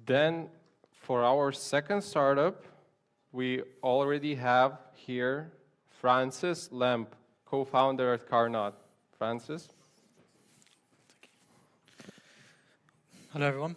Then for our second startup, we already have here Francis Lempp, co-founder at Carnot. Francis? Hello, everyone.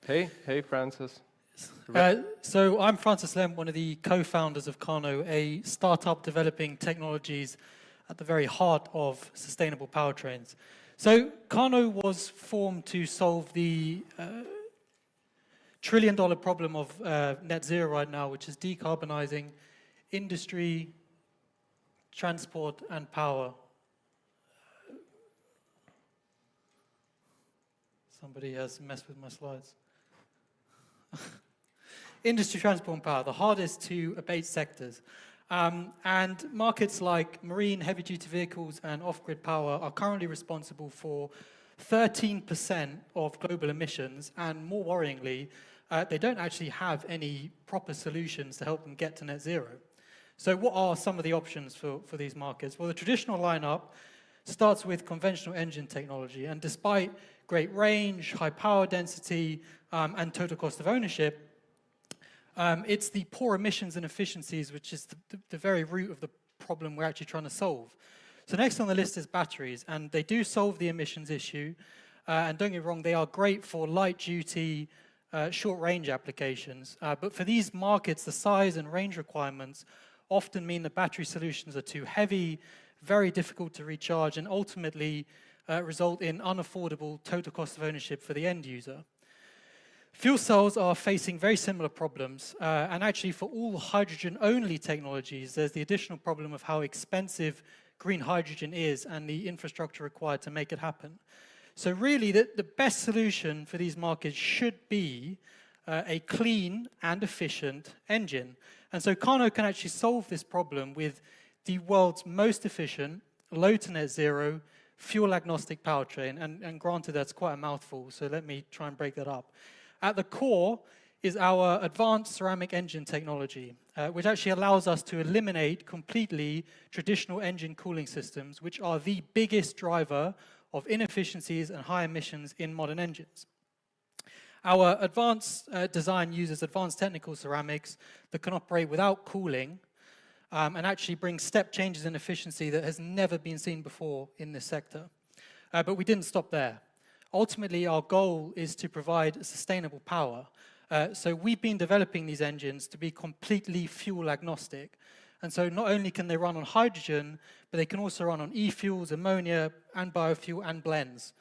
Hey, Francis. So I'm Francis Lempp, one of the co-founders of Carnot, a startup developing technologies at the very heart of sustainable powertrains. So Carnot was formed to solve the trillion-dollar problem of net zero right now, which is decarbonising industry, transport, and power. Somebody has messed with my slides. Industry, transport, and power, the hardest to abate sectors. And markets like marine, heavy-duty vehicles, and off-grid power are currently responsible for 13% of global emissions, and more worryingly, they don't actually have any proper solutions to help them get to net zero. So what are some of the options for these markets? Well, the traditional lineup starts with conventional engine technology, and despite great range, high power density, and total cost of ownership, it's the poor emissions and efficiencies which is the very root of the problem we're actually trying to solve. So next on the list is batteries, and they do solve the emissions issue, and don't get me wrong, they are great for light-duty, short-range applications, but for these markets, the size and range requirements often mean the battery solutions are too heavy, very difficult to recharge, and ultimately result in unaffordable total cost of ownership for the end user. Fuel cells are facing very similar problems, and actually for all hydrogen-only technologies, there's the additional problem of how expensive green hydrogen is and the infrastructure required to make it happen. So really, the best solution for these markets should be a clean and efficient engine. And so Carnot can actually solve this problem with the world's most efficient, low to net zero, fuel-agnostic powertrain. And granted, that's quite a mouthful, so let me try and break that up. At the core is our advanced ceramic engine technology, which actually allows us to eliminate completely traditional engine cooling systems, which are the biggest driver of inefficiencies and high emissions in modern engines. Our advanced design uses advanced technical ceramics that can operate without cooling and actually bring step changes in efficiency that has never been seen before in this sector. But we didn't stop there. Ultimately, our goal is to provide sustainable power. So we've been developing these engines to be completely fuel agnostic. And so not only can they run on hydrogen, but they can also run on e-fuels, ammonia, and biofuel, and blends,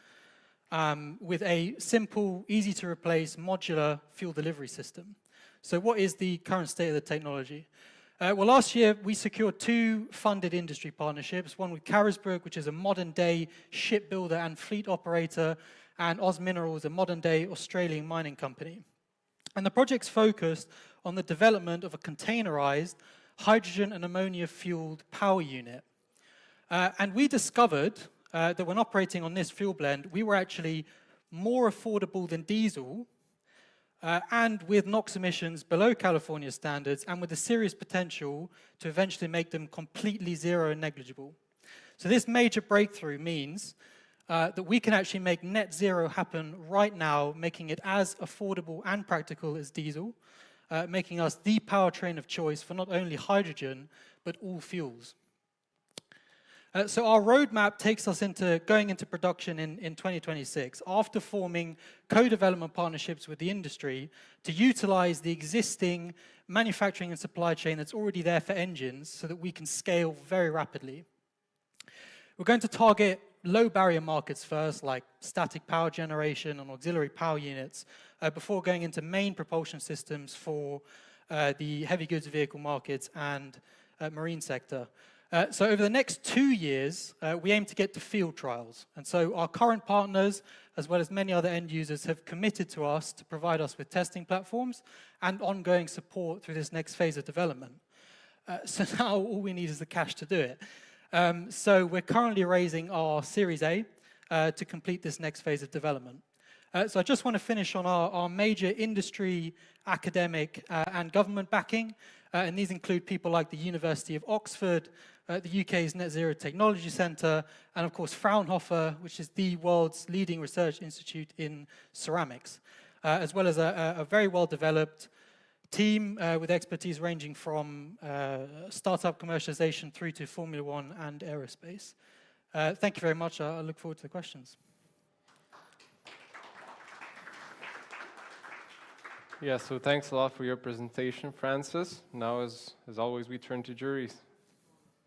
with a simple, easy-to-replace, modular fuel delivery system. So what is the current state of the technology? Well, last year, we secured 2 funded industry partnerships, one with Carisbrooke, which is a modern-day shipbuilder and fleet operator, and Oz Minerals, a modern-day Australian mining company. And the project's focused on the development of a containerized hydrogen and ammonia-fueled power unit. And we discovered that when operating on this fuel blend, we were actually more affordable than diesel, and with NOx emissions below California standards, and with a serious potential to eventually make them completely zero and negligible. So this major breakthrough means that we can actually make net zero happen right now, making it as affordable and practical as diesel, making us the powertrain of choice for not only hydrogen, but all fuels. So our roadmap takes us going into production in 2026, after forming co-development partnerships with the industry to utilize the existing manufacturing and supply chain that's already there for engines so that we can scale very rapidly. We're going to target low barrier markets first, like static power generation and auxiliary power units, before going into main propulsion systems for the heavy goods vehicle markets and marine sector. So over the next 2 years, we aim to get to field trials. And so our current partners, as well as many other end users, have committed to us to provide us with testing platforms and ongoing support through this next phase of development. So now all we need is the cash to do it. So we're currently raising our Series A to complete this next phase of development. So I just want to finish on our major industry, academic, and government backing. And these include people like the University of Oxford, the UK's Net Zero Technology Centre, and of course Fraunhofer, which is the world's leading research institute in ceramics. as well as a very well-developed team with expertise ranging from startup commercialization through to Formula One and aerospace. Thank you very much. I look forward to the questions. Yeah, so thanks a lot for your presentation, Francis. Now, as always, we turn to juries,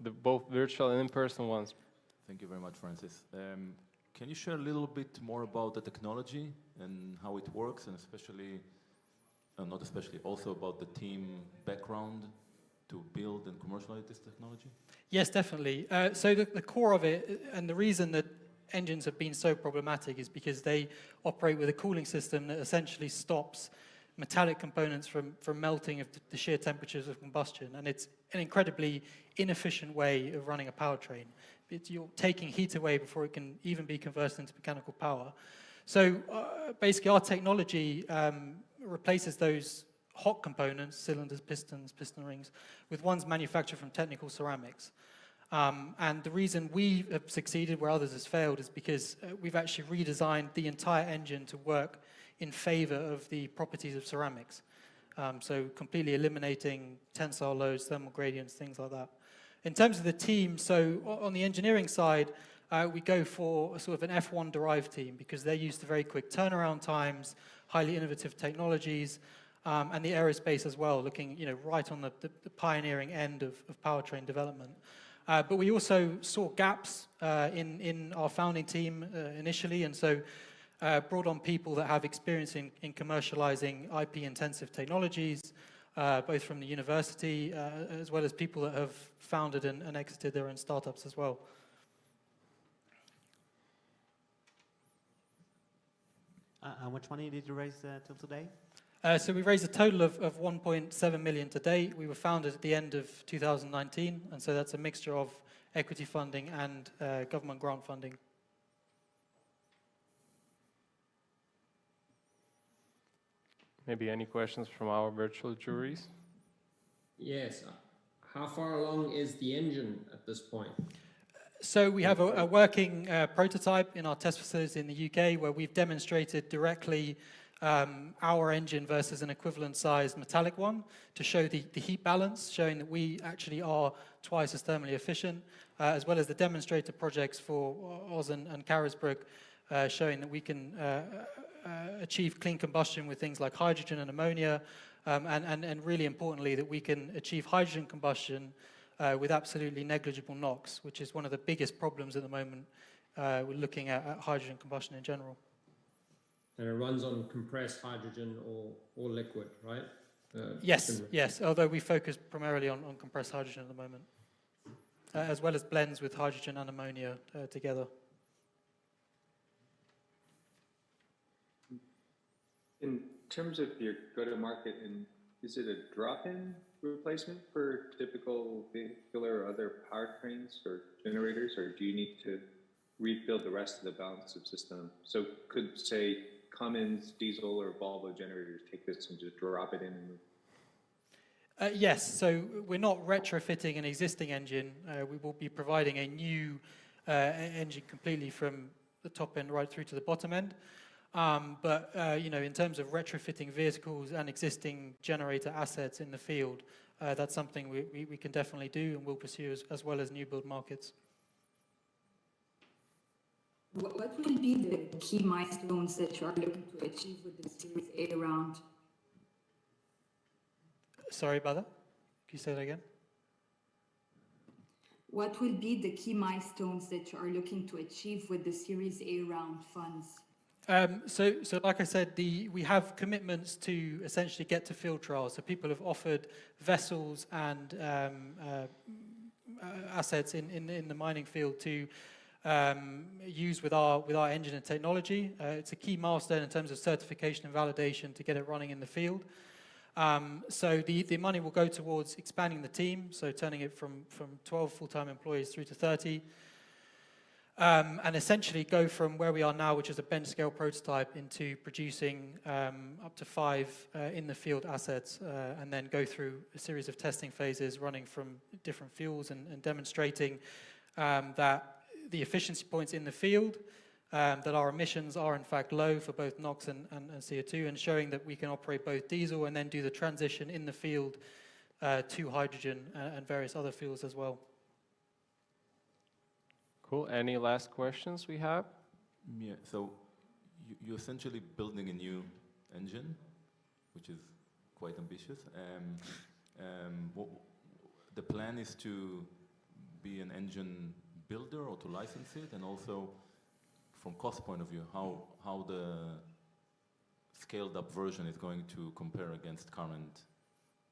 both virtual and in-person ones. Thank you very much, Francis. Can you share a little bit more about the technology and how it works, and especially, not especially, also about the team background to build and commercialize this technology? Yes, definitely. So the core of it, and the reason that engines have been so problematic is because they operate with a cooling system that essentially stops metallic components from melting at the sheer temperatures of combustion. And it's an incredibly inefficient way of running a powertrain. You're taking heat away before it can even be converted into mechanical power. So basically our technology replaces those hot components, cylinders, pistons, piston rings, with ones manufactured from technical ceramics. And the reason we have succeeded where others have failed is because we've actually redesigned the entire engine to work in favor of the properties of ceramics. So completely eliminating tensile loads, thermal gradients, things like that. In terms of the team, so on the engineering side, we go for a sort of an F1 derived team because they're used to very quick turnaround times, highly innovative technologies, and the aerospace as well, looking right on the pioneering end of powertrain development. But we also saw gaps in our founding team initially, and so brought on people that have experience in commercializing IP-intensive technologies, both from the university as well as people that have founded and exited their own startups as well. How much money did you raise till today? So we raised a total of 1.7 million to date. We were founded at the end of 2019, and so that's a mixture of equity funding and government grant funding. Maybe any questions from our virtual juries? Yes. How far along is the engine at this point? So we have a working prototype in our test facilities in the UK where we've demonstrated directly our engine versus an equivalent sized metallic one to show the heat balance, showing that we actually are twice as thermally efficient, as well as the demonstrator projects for Oz and Carisbrooke, showing that we can achieve clean combustion with things like hydrogen and ammonia, and really importantly that we can achieve hydrogen combustion with absolutely negligible NOx, which is one of the biggest problems at the moment. We're looking at hydrogen combustion in general. And it runs on compressed hydrogen or liquid, right? Yes, although we focus primarily on compressed hydrogen at the moment, as well as blends with hydrogen and ammonia together. In terms of your go-to-market, is it a drop-in replacement for typical vehicular or other powertrains or generators, or do you need to rebuild the rest of the balance of system? So could, say, Cummins, diesel, or Volvo generators take this and just drop it in? Yes, so we're not retrofitting an existing engine. We will be providing a new engine completely from the top end right through to the bottom end. But in terms of retrofitting vehicles and existing generator assets in the field, that's something we can definitely do and will pursue as well as new build markets. What will be the key milestones that you are looking to achieve with the Series A round? Sorry about that. Can you say that again? What will be the key milestones that you are looking to achieve with the Series A round funds? So like I said, we have commitments to essentially get to field trials. So people have offered vessels and assets in the mining field to use with our engine and technology. It's a key milestone in terms of certification and validation to get it running in the field. So the money will go towards expanding the team, so turning it from 12 full-time employees through to 30. And essentially go from where we are now, which is a bench scale prototype, into producing up to 5 in the field assets, and then go through a series of testing phases running from different fuels and demonstrating that the efficiency points in the field that our emissions are in fact low for both NOx and CO2, and showing that we can operate both diesel and then do the transition in the field to hydrogen and various other fuels as well. Cool. Any last questions we have? Yeah, so you're essentially building a new engine, which is quite ambitious. The plan is to be an engine builder or to license it, and also from cost point of view, how the scaled up version is going to compare against current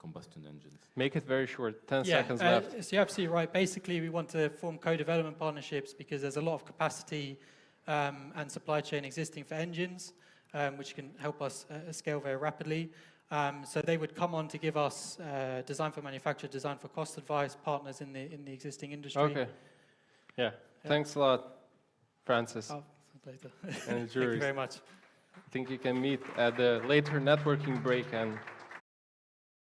combustion engines. Make it very short, 10 seconds left. So you're absolutely right. Basically, we want to form co-development partnerships because there's a lot of capacity and supply chain existing for engines, which can help us scale very rapidly. So they would come on to give us design for manufacture, design for cost advice, partners in the existing industry. Okay. Yeah. Thanks a lot, Francis. Oh, later. And Thank you very much. I think you can meet at the later networking break and